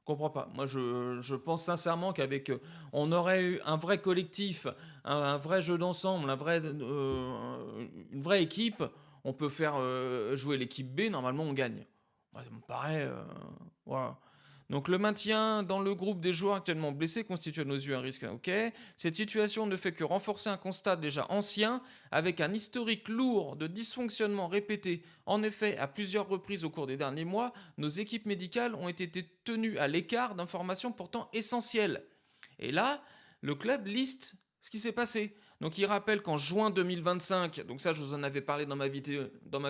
comprends pas. Moi, je pense sincèrement qu'avec, on aurait eu un vrai collectif, un vrai jeu d'ensemble, une vraie équipe, on peut faire, jouer l'équipe B, normalement on gagne. Moi, ça me paraît, voilà. Donc le maintien dans le groupe des joueurs actuellement blessés constitue à nos yeux un risque, OK. Cette situation ne fait que renforcer un constat déjà ancien, avec un historique lourd de dysfonctionnements répétés. En effet, à plusieurs reprises au cours des derniers mois, nos équipes médicales ont été tenues à l'écart d'informations pourtant essentielles. Et là, le club liste ce qui s'est passé. Donc il rappelle qu'en juin 2025, donc ça je vous en avais parlé dans ma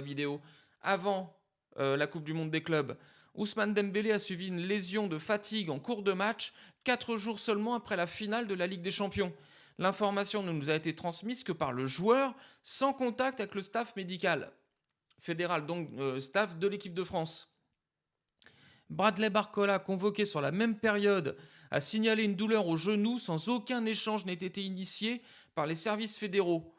vidéo avant la Coupe du Monde des clubs, Ousmane Dembélé a suivi une lésion de fatigue en cours de match, 4 jours seulement après la finale de la Ligue des Champions. L'information ne nous a été transmise que par le joueur, sans contact avec le staff médical fédéral, donc staff de l'équipe de France. Bradley Barcola, convoqué sur la même période, a signalé une douleur au genou sans aucun échange n'ait été initié par les services fédéraux.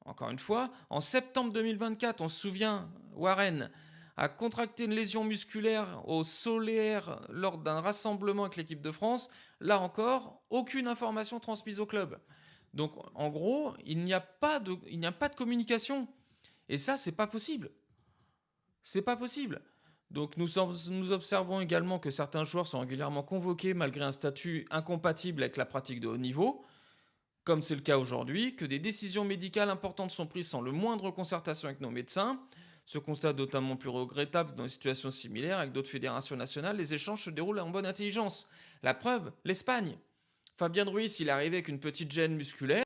Encore une fois, en septembre 2024, on se souvient, Warren a contracté une lésion musculaire au solaire lors d'un rassemblement avec l'équipe de France. Là encore, aucune information transmise au club. Donc, en gros, il n'y a pas de communication. Et ça, c'est pas possible. C'est pas possible. Donc nous observons également que certains joueurs sont régulièrement convoqués malgré un statut incompatible avec la pratique de haut niveau, comme c'est le cas aujourd'hui, que des décisions médicales importantes sont prises sans le moindre concertation avec nos médecins. Ce constat est notamment plus regrettable dans des situations similaires avec d'autres fédérations nationales. Les échanges se déroulent en bonne intelligence. La preuve, l'Espagne. Fabien Ruiz, il est arrivé avec une petite gêne musculaire.